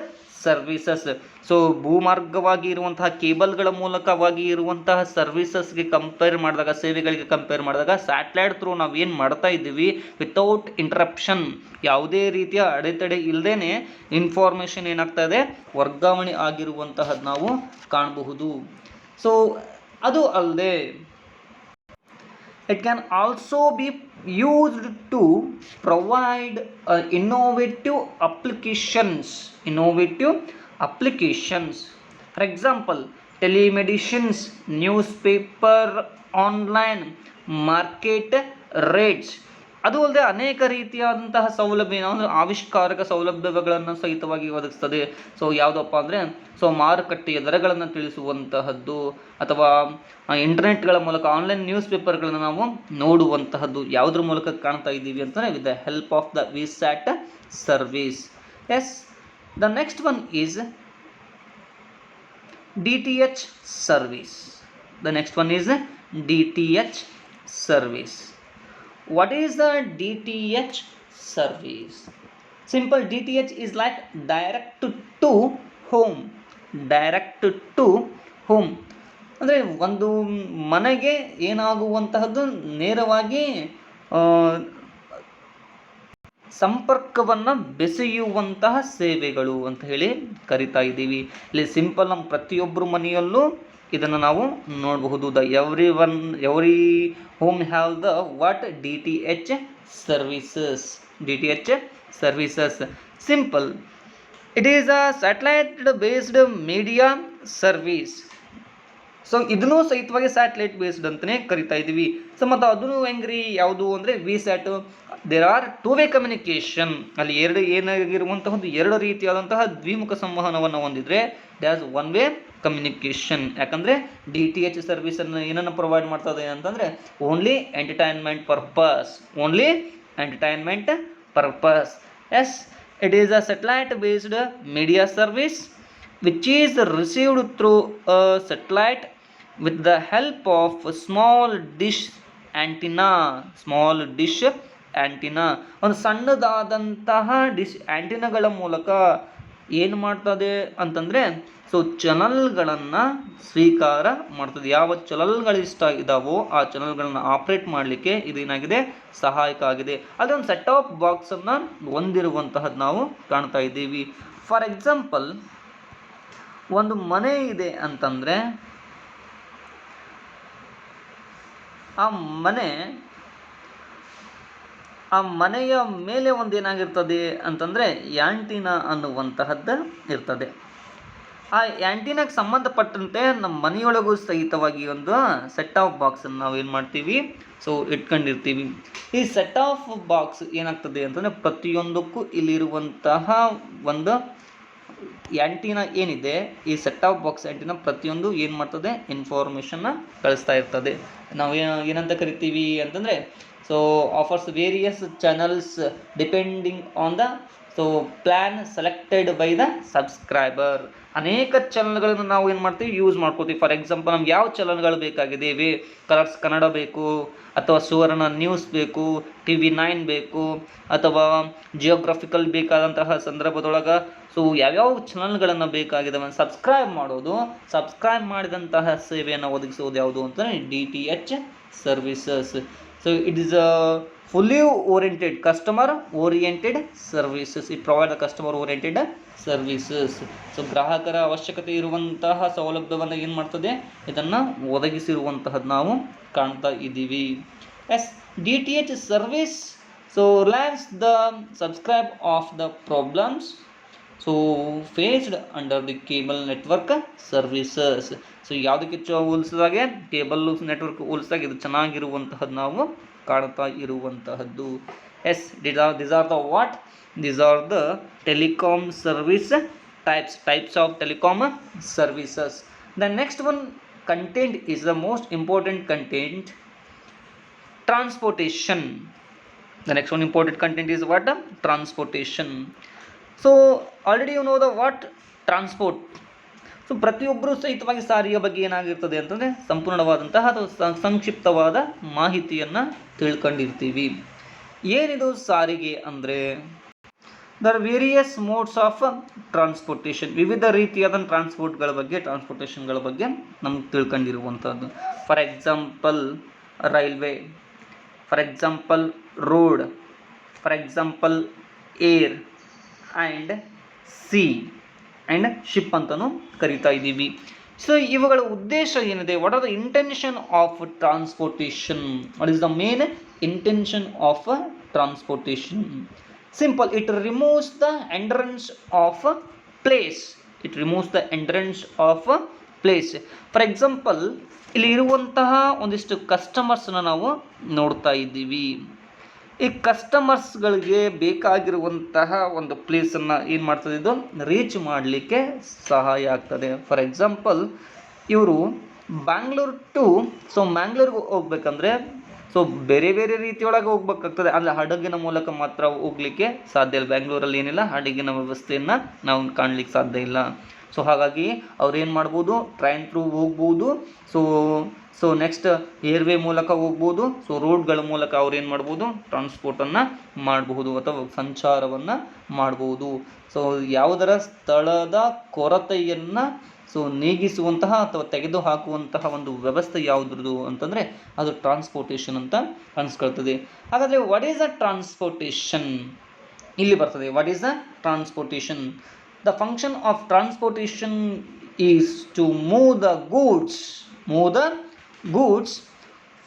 Speaker 1: services. So ಭೂಮಾರ್ಗವಾಗಿ ಇರುವಂತಹ ಕೇಬಲ್ಗಳ ಮೂಲಕವಾಗಿ ಇರುವಂತಹ ಸರ್ವಿಸಸ್ಗೆ ಕಂಪೇರ್ ಮಾಡಿದಾಗ, ಸೇವೆಗಳಿಗೆ ಕಂಪೇರ್ ಮಾಡಿದಾಗ ಸ್ಯಾಟಲೈಟ್ ಥ್ರೂ ನಾವು ಏನು ಮಾಡ್ತಾ ಇದ್ದೀವಿ, ವಿತೌಟ್ ಇಂಟರಪ್ಷನ್, ಯಾವುದೇ ರೀತಿಯ ಅಡೆತಡೆ ಇಲ್ಲದೇ ಇನ್ಫಾರ್ಮೇಷನ್ ಏನಾಗ್ತಾ ಇದೆ, ವರ್ಗಾವಣೆ ಆಗಿರುವಂತಹದ್ದು ನಾವು ಕಾಣಬಹುದು. ಸೊ ಅದು ಅಲ್ಲದೆ it can also be used to provide innovative applications. For example, telemedicine, newspaper, online market rates. ಅದು ಅಲ್ಲದೆ ಅನೇಕ ರೀತಿಯಾದಂತಹ ಸೌಲಭ್ಯ, ಅಂದರೆ ಆವಿಷ್ಕಾರಕ ಸೌಲಭ್ಯಗಳನ್ನು ಸಹಿತವಾಗಿ ಒದಗಿಸ್ತದೆ. ಸೊ ಯಾವುದಪ್ಪ ಅಂದರೆ, ಸೊ ಮಾರುಕಟ್ಟೆಯ ದರಗಳನ್ನು ತಿಳಿಸುವಂತಹದ್ದು ಅಥವಾ ಇಂಟರ್ನೆಟ್ಗಳ ಮೂಲಕ ಆನ್ಲೈನ್ ನ್ಯೂಸ್ ಪೇಪರ್ಗಳನ್ನು ನಾವು ನೋಡುವಂತಹದ್ದು ಯಾವುದ್ರ ಮೂಲಕ ಕಾಣ್ತಾ ಇದ್ದೀವಿ ಅಂತಂದರೆ with the help of the VSAT service. The next one is DTH service. What is the DTH service? Simple, DTH is like direct to home. ಅಂದರೆ ಒಂದು ಮನೆಗೆ ಏನಾಗುವಂತಹದ್ದು ನೇರವಾಗಿ ಸಂಪರ್ಕವನ್ನು ಬೆಸೆಯುವಂತಹ ಸೇವೆಗಳು ಅಂತ ಹೇಳಿ ಕರಿತಾ ಇದ್ದೀವಿ. ಇಲ್ಲಿ ಸಿಂಪಲ್, ನಮ್ಮ ಪ್ರತಿಯೊಬ್ಬರು ಮನೆಯಲ್ಲೂ ಇದನ್ನು ನಾವು ನೋಡಬಹುದು. The every home have the what DTH services. Simple, it is a satellite based media service. So ಇದನ್ನೂ ಸಹಿತವಾಗಿ ಸ್ಯಾಟಲೈಟ್ ಬೇಸ್ಡ್ ಅಂತಲೇ ಕರಿತಾ ಇದ್ದೀವಿ. ಸೊ ಮತ್ತು ಅದನ್ನು ಹೆಂಗ್ರಿ, ಯಾವುದು ಅಂದರೆ ವಿಸ್ಯಾಟ್, ದೇರ್ ಆರ್ 2-ವೇ ಕಮ್ಯುನಿಕೇಷನ್. ಅಲ್ಲಿ ಎರಡು ರೀತಿಯಾದಂತಹ ದ್ವಿಮುಖ ಸಂವಹನವನ್ನು ಹೊಂದಿದ್ರೆ ದ್ಯಾಸ್ 1-ವೇ ಕಮ್ಯುನಿಕೇಷನ್. ಯಾಕಂದರೆ DTH ಸರ್ವಿಸನ್ನು ಏನನ್ನು ಪ್ರೊವೈಡ್ ಮಾಡ್ತದೆ ಅಂತಂದರೆ only entertainment purpose. Yes, it is a satellite based media service which is received through a satellite with the help of a small dish antenna. ಒಂದು ಸಣ್ಣದಾದಂತಹ ಡಿಶ್ ಆ್ಯಂಟಿನಾಗಳ ಮೂಲಕ ಏನು ಮಾಡ್ತದೆ ಅಂತಂದರೆ ಸೊ ಚಾನಲ್ಗಳನ್ನು ಸ್ವೀಕಾರ ಮಾಡ್ತದೆ. ಯಾವ ಚಾನಲ್ಗಳು ಇಷ್ಟ ಇದ್ದಾವೋ ಆ ಚಾನಲ್ಗಳನ್ನ ಆಪ್ರೇಟ್ ಮಾಡಲಿಕ್ಕೆ ಇದೇನಾಗಿದೆ, ಸಹಾಯಕ ಆಗಿದೆ. ಅದೊಂದು ಸೆಟ್ ಆಫ್ ಬಾಕ್ಸನ್ನು ಹೊಂದಿರುವಂತಹದ್ದು ನಾವು ಕಾಣ್ತಾ ಇದ್ದೀವಿ. ಫಾರ್ ಎಕ್ಸಾಂಪಲ್, ಒಂದು ಮನೆ ಇದೆ ಅಂತಂದರೆ ಆ ಮನೆಯ ಮೇಲೆ ಒಂದು ಏನಾಗಿರ್ತದೆ ಅಂತಂದರೆ ಆ್ಯಂಟಿನಾ ಅನ್ನುವಂತಹದ್ದು ಇರ್ತದೆ. ಆ ಆ್ಯಂಟಿನಾಗೆ ಸಂಬಂಧಪಟ್ಟಂತೆ ನಮ್ಮ ಮನೆಯೊಳಗೂ ಸಹಿತವಾಗಿ ಒಂದು ಸೆಟ್ ಆಫ್ ಬಾಕ್ಸನ್ನು ನಾವು ಏನು ಮಾಡ್ತೀವಿ, ಸೊ ಇಟ್ಕೊಂಡಿರ್ತೀವಿ. ಈ ಸೆಟ್ ಆಫ್ ಬಾಕ್ಸ್ ಏನಾಗ್ತದೆ ಅಂತಂದರೆ ಪ್ರತಿಯೊಂದಕ್ಕೂ ಇಲ್ಲಿರುವಂತಹ ಒಂದು ಆ್ಯಂಟಿನಾ ಏನಿದೆ, ಈ ಸೆಟ್ ಆಫ್ ಬಾಕ್ಸ್ ಆ್ಯಂಟಿನಾ ಪ್ರತಿಯೊಂದು ಏನು ಮಾಡ್ತದೆ, ಇನ್ಫಾರ್ಮೇಷನ್ನ ಕಳಿಸ್ತಾ ಇರ್ತದೆ. ನಾವು ಏನಂತ ಕರಿತೀವಿ ಅಂತಂದರೆ so offers various channels depending on the so plan selected by the subscriber. ಅನೇಕ ಚಾನಲ್ಗಳನ್ನು ನಾವು ಏನು ಮಾಡ್ತೀವಿ, ಯೂಸ್ ಮಾಡ್ಕೋತೀವಿ. ಫಾರ್ ಎಕ್ಸಾಂಪಲ್, ನಮ್ಗೆ ಯಾವ ಚಾನಲ್ಗಳು ಬೇಕಾಗಿದೆ, ಕಲರ್ಸ್ ಕನ್ನಡ ಬೇಕು, ಅಥವಾ ಸುವರ್ಣ ನ್ಯೂಸ್ ಬೇಕು, TV9 ಬೇಕು, ಅಥವಾ ಜಿಯೋಗ್ರಫಿಕಲ್ ಬೇಕಾದಂತಹ ಸಂದರ್ಭದೊಳಗೆ ಸೊ ಯಾವ್ಯಾವ ಚಾನಲ್ಗಳನ್ನು ಬೇಕಾಗಿದ್ದಾವೆ ಸಬ್ಸ್ಕ್ರೈಬ್ ಮಾಡೋದು. ಸಬ್ಸ್ಕ್ರೈಬ್ ಮಾಡಿದಂತಹ ಸೇವೆಯನ್ನು ಒದಗಿಸೋದು ಯಾವುದು ಅಂತಂದರೆ DTH services. So it is a fully oriented customer oriented services. It provide the customer oriented services. So ಗ್ರಾಹಕರ ಅವಶ್ಯಕತೆ ಇರುವಂತಹ ಸೌಲಭ್ಯವನ್ನು ಏನು ಮಾಡ್ತದೆ, ಇದನ್ನು ಒದಗಿಸಿರುವಂತಹದ್ದು ನಾವು ಕಾಣ್ತಾ ಇದ್ದೀವಿ. Yes DTH service so relieves the subscribe of the problems so faced under the cable network services. So ಯಾವುದಕ್ಕೆ ಹೋಲಿಸಿದಾಗೆ ಕೇಬಲ್ ನೆಟ್ವರ್ಕ್ ಹೋಲಿಸಿದಾಗ ಇದು ಚೆನ್ನಾಗಿರುವಂತಹದ್ದು ನಾವು ಕಾಣ್ತಾ ಇರುವಂತಹದ್ದು. Yes these are the what these are the telecom service types of telecom services. The next one content is the most important content, transportation. The next one important content is what? Transportation. So already you know the what? Transport. So ಪ್ರತಿಯೊಬ್ಬರೂ ಸಹಿತವಾಗಿ ಸಾರಿಗೆಯ ಬಗ್ಗೆ ಏನಾಗಿರ್ತದೆ ಅಂತಂದರೆ ಸಂಪೂರ್ಣವಾದಂತಹ ಅಥವಾ ಸಂಕ್ಷಿಪ್ತವಾದ ಮಾಹಿತಿಯನ್ನು ತಿಳ್ಕೊಂಡಿರ್ತೀವಿ. ಏನಿದು ಸಾರಿಗೆ ಅಂದರೆ there various modes of transportation. ವಿವಿಧ ರೀತಿಯಾದ ಟ್ರಾನ್ಸ್ಪೋರ್ಟೇಷನ್ಗಳ ಬಗ್ಗೆ ನಮ್ಗೆ ತಿಳ್ಕೊಂಡಿರುವಂಥದ್ದು. For example railway, for example road, for example air and sea and ship ಅಂತಲೂ ಕರಿತಾ ಇದ್ದೀವಿ. ಸೊ ಇವುಗಳ ಉದ್ದೇಶ ಏನಿದೆ, what are the intention of transportation, what is the main intention of transportation? Simple, it removes the hindrance of place. For example, ಇಲ್ಲಿ ಇರುವಂತಹ ಒಂದಿಷ್ಟು ಕಸ್ಟಮರ್ಸ್ನ ನಾವು ನೋಡ್ತಾ ಇದ್ದೀವಿ. ಈ ಕಸ್ಟಮರ್ಸ್ಗಳಿಗೆ ಬೇಕಾಗಿರುವಂತಹ ಒಂದು ಪ್ಲೇಸನ್ನು ಏನು ಮಾಡ್ತದೆ, ಇದು ರೀಚ್ ಮಾಡಲಿಕ್ಕೆ ಸಹಾಯ ಆಗ್ತದೆ. ಫಾರ್ ಎಕ್ಸಾಂಪಲ್, ಇವರು ಬ್ಯಾಂಗ್ಳೂರ್ ಟು ಮ್ಯಾಂಗ್ಳೂರ್ಗೆ ಹೋಗ್ಬೇಕಂದ್ರೆ ಸೊ ಬೇರೆ ಬೇರೆ ರೀತಿಯೊಳಗೆ ಹೋಗ್ಬೇಕಾಗ್ತದೆ. ಅಂದರೆ ಹಡಗಿನ ಮೂಲಕ ಮಾತ್ರ ಹೋಗ್ಲಿಕ್ಕೆ ಸಾಧ್ಯ ಇಲ್ಲ. ಬ್ಯಾಂಗ್ಳೂರಲ್ಲಿ ಏನಿಲ್ಲ, ಹಡಗಿನ ವ್ಯವಸ್ಥೆಯನ್ನು ನಾವು ಕಾಣಲಿಕ್ಕೆ ಸಾಧ್ಯ ಇಲ್ಲ. ಸೊ ಹಾಗಾಗಿ ಅವ್ರು ಏನು ಮಾಡ್ಬೋದು, ಟ್ರೈನ್ ಥ್ರೂ ಹೋಗ್ಬೋದು. ಸೊ ನೆಕ್ಸ್ಟ್ ಏರ್ವೇ ಮೂಲಕ ಹೋಗ್ಬೋದು. ಸೊ ರೋಡ್ಗಳ ಮೂಲಕ ಅವ್ರು ಏನು ಮಾಡ್ಬೋದು, ಟ್ರಾನ್ಸ್ಪೋರ್ಟನ್ನು ಮಾಡಬಹುದು ಅಥವಾ ಸಂಚಾರವನ್ನು ಮಾಡ್ಬೋದು. ಸೊ ಯಾವುದರ ಸ್ಥಳದ ಕೊರತೆಯನ್ನು ಸೊ ನೀಗಿಸುವಂತಹ ಅಥವಾ ತೆಗೆದು ಹಾಕುವಂತಹ ಒಂದು ವ್ಯವಸ್ಥೆ ಯಾವುದ್ರದ್ದು ಅಂತಂದರೆ ಅದು ಟ್ರಾನ್ಸ್ಪೋರ್ಟೇಷನ್ ಅಂತ ಅನಿಸ್ಕೊಳ್ತದೆ. ಹಾಗಾದರೆ ವಾಟ್ ಈಸ್ ಅ ಟ್ರಾನ್ಸ್ಪೋರ್ಟೇಷನ್? ಇಲ್ಲಿ ಬರ್ತದೆ, what is the transportation? The function of transportation is to move the goods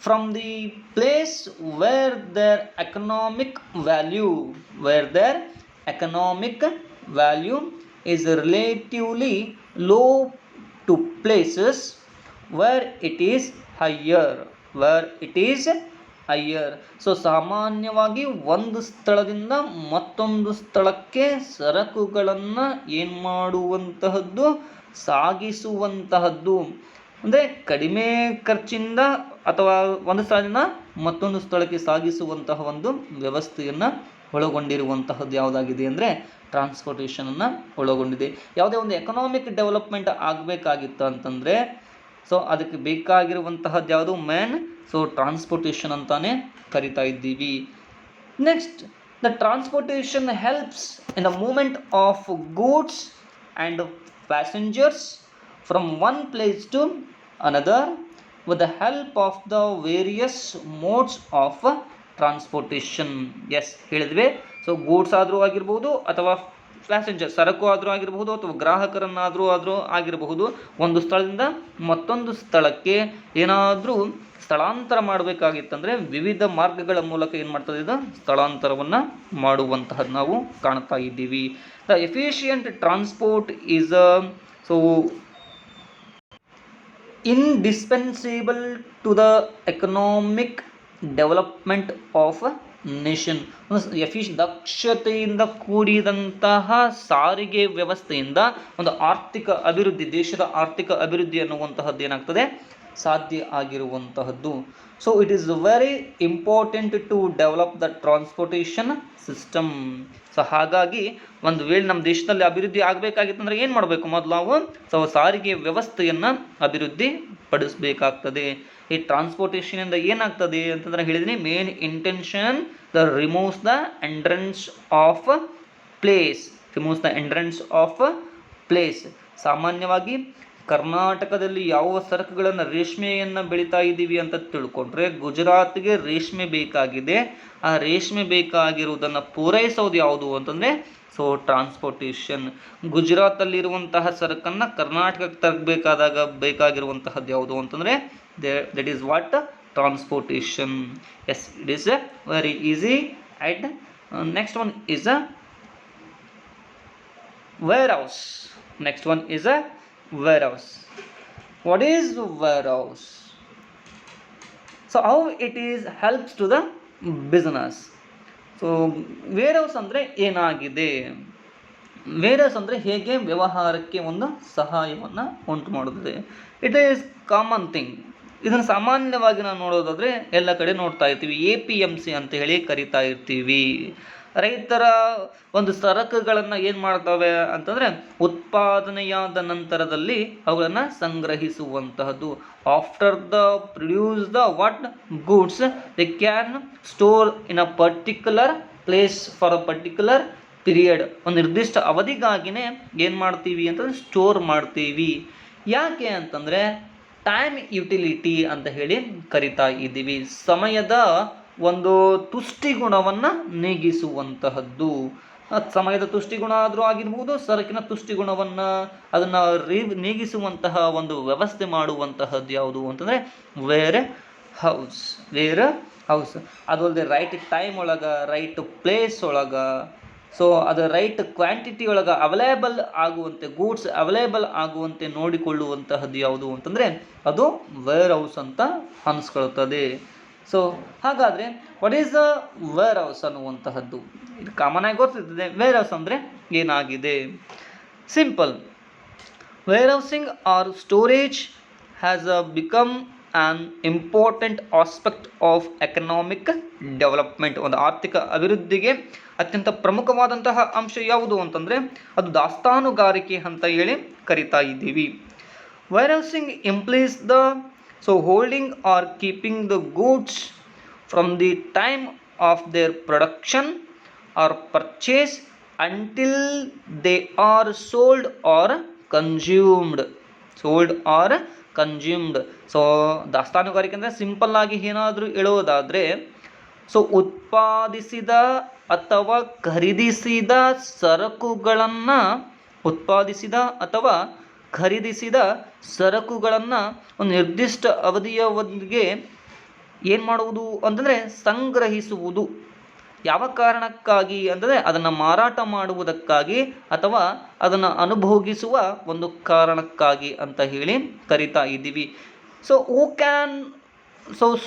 Speaker 1: from the place where their economic value is relatively low to places where it is higher. So ಸಾಮಾನ್ಯವಾಗಿ ಒಂದು ಸ್ಥಳದಿಂದ ಮತ್ತೊಂದು ಸ್ಥಳಕ್ಕೆ ಸರಕುಗಳನ್ನು ಏನು ಮಾಡುವಂತಹದ್ದು, ಸಾಗಿಸುವಂತಹದ್ದು. ಅಂದರೆ ಕಡಿಮೆ ಖರ್ಚಿಂದ ಅಥವಾ ಒಂದು ಸ್ಥಳದಿಂದ ಮತ್ತೊಂದು ಸ್ಥಳಕ್ಕೆ ಸಾಗಿಸುವಂತಹ ಒಂದು ವ್ಯವಸ್ಥೆಯನ್ನು ಒಳಗೊಂಡಿರುವಂತಹದ್ದು ಯಾವುದಾಗಿದೆ ಅಂದರೆ ಟ್ರಾನ್ಸ್ಪೋರ್ಟೇಷನನ್ನು ಒಳಗೊಂಡಿದೆ. ಯಾವುದೇ ಒಂದು ಎಕನಾಮಿಕ್ ಡೆವಲಪ್ಮೆಂಟ್ ಆಗಬೇಕಾಗಿತ್ತು ಅಂತಂದರೆ ಸೊ ಅದಕ್ಕೆ ಬೇಕಾಗಿರುವಂತಹದ್ದು ಯಾವುದು ಮೇನ್, ಸೊ ಟ್ರಾನ್ಸ್ಪೋರ್ಟೇಷನ್ ಅಂತಾನೆ ಕರಿತಾ ಇದ್ದೀವಿ. Next, the transportation helps in the movement of goods and passengers from one place to another with the help of the various modes of transportation. Yes ಹೇಳಿದ್ವಿ. So goods ಆದರೂ ಆಗಿರ್ಬೋದು ಅಥವಾ passenger ಸರಕು ಆದರೂ ಆಗಿರಬಹುದು ಅಥವಾ ಗ್ರಾಹಕರನ್ನಾದರೂ ಆಗಿರಬಹುದು, ಒಂದು ಸ್ಥಳದಿಂದ ಮತ್ತೊಂದು ಸ್ಥಳಕ್ಕೆ ಏನಾದರೂ ಸ್ಥಳಾಂತರ ಮಾಡಬೇಕಾಗಿತ್ತಂದರೆ ವಿವಿಧ ಮಾರ್ಗಗಳ ಮೂಲಕ ಏನು ಮಾಡ್ತದೆ, ಇದು ಸ್ಥಳಾಂತರವನ್ನು ಮಾಡುವಂತಹದ್ದು ನಾವು ಕಾಣ್ತಾ ಇದ್ದೀವಿ. The efficient transport is so indispensable to the economic development of a nation. ದಕ್ಷತೆಯಿಂದ ಕೂಡಿದಂತಹ ಸಾರಿಗೆ ವ್ಯವಸ್ಥೆಯಿಂದ ಒಂದು ಆರ್ಥಿಕ ಅಭಿವೃದ್ಧಿ, ದೇಶದ ಆರ್ಥಿಕ ಅಭಿವೃದ್ಧಿ ಅನ್ನುವಂತಹದ್ದು ಏನಾಗ್ತದೆ, ಸಾಧ್ಯ ಆಗಿರುವಂತಹದ್ದು. So it is very important to develop the transportation system. So ಹಾಗಾಗಿ ಒಂದು ವೇಳೆ ನಮ್ಮ ದೇಶದಲ್ಲಿ ಅಭಿವೃದ್ಧಿ ಆಗಬೇಕಾಗಿತ್ತಂದ್ರೆ ಏನು ಮಾಡಬೇಕು, ಮೊದಲು ನಾವು ಸೊ ಸಾರಿಗೆ ವ್ಯವಸ್ಥೆಯನ್ನು ಅಭಿವೃದ್ಧಿ ಪಡಿಸಬೇಕಾಗ್ತದೆ. ಈ ಟ್ರಾನ್ಸ್ಪೋರ್ಟೇಷನಿಂದ ಏನಾಗ್ತದೆ ಅಂತಂದ್ರೆ ಹೇಳಿದ್ದೀನಿ, main intention the removes the hindrance of place. ಸಾಮಾನ್ಯವಾಗಿ ಕರ್ನಾಟಕದಲ್ಲಿ ಯಾವ ಸರಕುಗಳನ್ನು, ರೇಷ್ಮೆಯನ್ನು ಬೆಳೀತಾ ಇದ್ದೀವಿ ಅಂತ ತಿಳ್ಕೊಂಡ್ರೆ ಗುಜರಾತ್ಗೆ ರೇಷ್ಮೆ ಬೇಕಾಗಿದೆ. ಆ ರೇಷ್ಮೆ ಬೇಕಾಗಿರುವುದನ್ನು ಪೂರೈಸೋದು ಯಾವುದು ಅಂತಂದರೆ ಸೊ ಟ್ರಾನ್ಸ್ಪೋರ್ಟೇಷನ್. ಗುಜರಾತಲ್ಲಿರುವಂತಹ ಸರಕನ್ನು ಕರ್ನಾಟಕಕ್ಕೆ ತರಬೇಕಾದಾಗ ಬೇಕಾಗಿರುವಂತಹದ್ದು ಯಾವುದು ಅಂತಂದರೆ that is what transportation. Yes, it is very easy. And next one is a warehouse. Next one is a warehouse. What is warehouse? So how it is helps to the business. So warehouse ಅಂದರೆ ಏನಾಗಿದೆ, warehouse ಅಂದರೆ ಹೇಗೆ ವ್ಯವಹಾರಕ್ಕೆ ಒಂದು ಸಹಾಯವನ್ನು ಉಂಟು ಮಾಡುತ್ತದೆ. It is common thing. ಇದನ್ನು ಸಾಮಾನ್ಯವಾಗಿ ನಾವು ನೋಡೋದಾದರೆ ಎಲ್ಲ ಕಡೆ ನೋಡ್ತಾ ಇರ್ತೀವಿ, APMC ಅಂತ ಹೇಳಿ ಕರಿತಾ ಇರ್ತೀವಿ. ರೈತರ ಒಂದು ಸರಕುಗಳನ್ನು ಏನು ಮಾಡ್ತವೆ ಅಂತಂದರೆ ಉತ್ಪಾದನೆಯಾದ ನಂತರದಲ್ಲಿ ಅವುಗಳನ್ನು ಸಂಗ್ರಹಿಸುವಂತಹದ್ದು. After the produce the what goods they can store in a particular place for a particular period. ಒಂದು ನಿರ್ದಿಷ್ಟ ಅವಧಿಗಾಗಿನೇ ಏನು ಮಾಡ್ತೀವಿ ಅಂತಂದರೆ ಸ್ಟೋರ್ ಮಾಡ್ತೀವಿ. ಯಾಕೆ ಅಂತಂದರೆ ಟೈಮ್ ಯುಟಿಲಿಟಿ ಅಂತ ಹೇಳಿ ಕರಿತಾ ಇದ್ದೀವಿ. ಸಮಯದ ಒಂದು ತುಷ್ಟಿಗುಣವನ್ನು ನೀಗಿಸುವಂತಹದ್ದು. ಸಮಯದ ತುಷ್ಟಿಗುಣ ಆದರೂ ಆಗಿರ್ಬೋದು, ಸರಕಿನ ತುಷ್ಟಿಗುಣವನ್ನು ಅದನ್ನು ನೀಗಿಸುವಂತಹ ಒಂದು ವ್ಯವಸ್ಥೆ ಮಾಡುವಂತಹದ್ದು ಯಾವುದು ಅಂತಂದರೆ ವೇರ್ ಹೌಸ್. ಅದು ಅಲ್ಲದೆ ರೈಟ್ ಟೈಮ್ ಒಳಗೆ, ರೈಟ್ ಪ್ಲೇಸ್ ಒಳಗೆ, ಸೊ ಅದು ರೈಟ್ ಕ್ವಾಂಟಿಟಿ ಒಳಗೆ ಅವೈಲೇಬಲ್ ಆಗುವಂತೆ, ಗೂಡ್ಸ್ ಅವೈಲೇಬಲ್ ಆಗುವಂತೆ ನೋಡಿಕೊಳ್ಳುವಂತಹದ್ದು ಯಾವುದು ಅಂತಂದರೆ ಅದು ವೇರ್ ಹೌಸ್ ಅಂತ ಅನಿಸ್ಕೊಳ್ತದೆ. ಸೊ ಹಾಗಾದರೆ what is the warehouse ಅನ್ನುವಂತಹದ್ದು ಇದು ಕಾಮನ್ ಆಗಿ ಗೊತ್ತಿರ್ತದೆ. ವೇರ್ ಹೌಸ್ ಅಂದರೆ ಏನಾಗಿದೆ? Simple. Warehousing or storage has become an important aspect of economic development. ಒಂದು ಆರ್ಥಿಕ ಅಭಿವೃದ್ಧಿಗೆ ಅತ್ಯಂತ ಪ್ರಮುಖವಾದಂತಹ ಅಂಶ ಯಾವುದು ಅಂತಂದರೆ ಅದು ದಾಸ್ತಾನುಗಾರಿಕೆ ಅಂತ ಹೇಳಿ ಕರಿತಾ ಇದ್ದೀವಿ. Warehousing implies the holding or keeping the goods from the time of their production or purchase until they are sold or consumed. So ದಾಸ್ತಾನುಗಾರಿಕೆ ಅಂದರೆ ಸಿಂಪಲ್ ಆಗಿ ಏನಾದರೂ ಹೇಳೋದಾದರೆ ಸೊ ಉತ್ಪಾದಿಸಿದ ಅಥವಾ ಖರೀದಿಸಿದ ಸರಕುಗಳನ್ನು ಒಂದು ನಿರ್ದಿಷ್ಟ ಅವಧಿಯವರೆಗೆ ಏನು ಮಾಡುವುದು ಅಂತಂದರೆ ಸಂಗ್ರಹಿಸುವುದು. ಯಾವ ಕಾರಣಕ್ಕಾಗಿ ಅಂತಂದರೆ ಅದನ್ನು ಮಾರಾಟ ಮಾಡುವುದಕ್ಕಾಗಿ ಅಥವಾ ಅದನ್ನು ಅನುಭೋಗಿಸುವ ಒಂದು ಕಾರಣಕ್ಕಾಗಿ ಅಂತ ಹೇಳಿ ಕರಿತಾ ಇದ್ದೀವಿ. So who can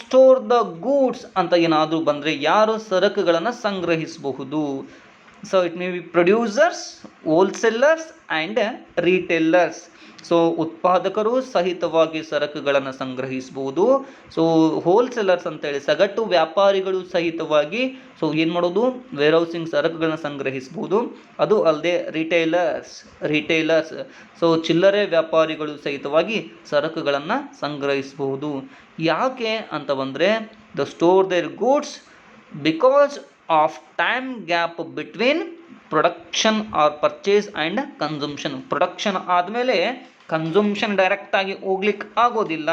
Speaker 1: store the goods ಅಂತ ಏನಾದರೂ ಬಂದರೆ ಯಾರು ಸರಕುಗಳನ್ನು ಸಂಗ್ರಹಿಸಬಹುದು? So it may be producers, wholesalers and retailers. So ಉತ್ಪಾದಕರು ಸಹಿತವಾಗಿ ಸರಕುಗಳನ್ನು ಸಂಗ್ರಹಿಸಬಹುದು. ಸೊ ಹೋಲ್ಸೇಲರ್ಸ್ ಅಂತೇಳಿ ಸಗಟು ವ್ಯಾಪಾರಿಗಳು ಸಹಿತವಾಗಿ ಸೊ ಏನು ಮಾಡೋದು, ವೇರ್ಹೌಸಿಂಗ್ ಸರಕುಗಳನ್ನು ಸಂಗ್ರಹಿಸಬಹುದು. ಅದು ಅಲ್ಲದೆ ರಿಟೇಲರ್ಸ್ ಸೊ ಚಿಲ್ಲರೆ ವ್ಯಾಪಾರಿಗಳು ಸಹಿತವಾಗಿ ಸರಕುಗಳನ್ನು ಸಂಗ್ರಹಿಸಬಹುದು. ಯಾಕೆ ಅಂತ ಬಂದರೆ they store their goods because of time gap between production or purchase and consumption. Production ಆದಮೇಲೆ ಕನ್ಸಂಪ್ಷನ್ ಡೈರೆಕ್ಟಾಗಿ ಹೋಗ್ಲಿಕ್ಕೆ ಆಗೋದಿಲ್ಲ.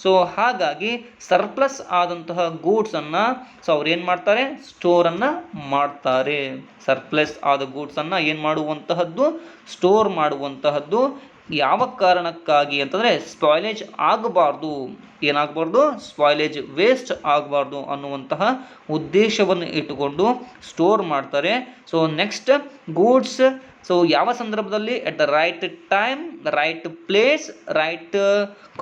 Speaker 1: ಸೊ ಹಾಗಾಗಿ ಸರ್ಪ್ಲಸ್ ಆದಂತಹ ಗೂಡ್ಸನ್ನು ಸೊ ಅವ್ರು ಏನು ಮಾಡ್ತಾರೆ, ಸ್ಟೋರನ್ನು ಮಾಡ್ತಾರೆ. ಸರ್ಪ್ಲಸ್ ಆದ ಗೂಡ್ಸನ್ನು ಏನು ಮಾಡುವಂತಹದ್ದು, ಸ್ಟೋರ್ ಮಾಡುವಂತಹದ್ದು. ಯಾವ ಕಾರಣಕ್ಕಾಗಿ ಅಂತಂದರೆ ಸ್ಪಾಯ್ಲೇಜ್ ಆಗಬಾರ್ದು, ಏನಾಗಬಾರ್ದು, ಸ್ಪಾಯ್ಲೇಜ್ ವೇಸ್ಟ್ ಆಗಬಾರ್ದು ಅನ್ನುವಂತಹ ಉದ್ದೇಶವನ್ನು ಇಟ್ಟುಕೊಂಡು ಸ್ಟೋರ್ ಮಾಡ್ತಾರೆ. ಸೊ ನೆಕ್ಸ್ಟ್ ಗೂಡ್ಸ್ ಸೊ ಯಾವ ಸಂದರ್ಭದಲ್ಲಿ, at the right time, right place, right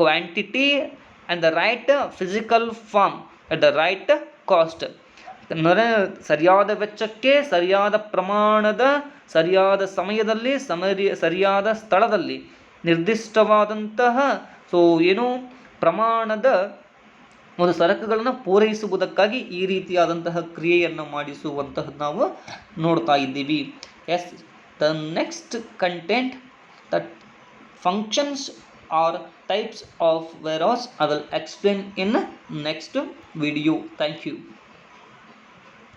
Speaker 1: quantity and the right physical form at the right cost. ಸರಿಯಾದ ವೆಚ್ಚಕ್ಕೆ, ಸರಿಯಾದ ಪ್ರಮಾಣದ, ಸರಿಯಾದ ಸಮಯದಲ್ಲಿ, ಸರಿಯಾದ ಸ್ಥಳದಲ್ಲಿ, ನಿರ್ದಿಷ್ಟವಾದಂತಹ ಸೊ ಏನು ಪ್ರಮಾಣದ ಒಂದು ಸರಕುಗಳನ್ನು ಪೂರೈಸುವುದಕ್ಕಾಗಿ ಈ ರೀತಿಯಾದಂತಹ ಕ್ರಿಯೆಯನ್ನು ಮಾಡಿಸುವಂತಹದ್ದು ನಾವು ನೋಡ್ತಾ ಇದ್ದೀವಿ. Yes, the next content, the functions are types of warehouse I will explain in next video. Thank you.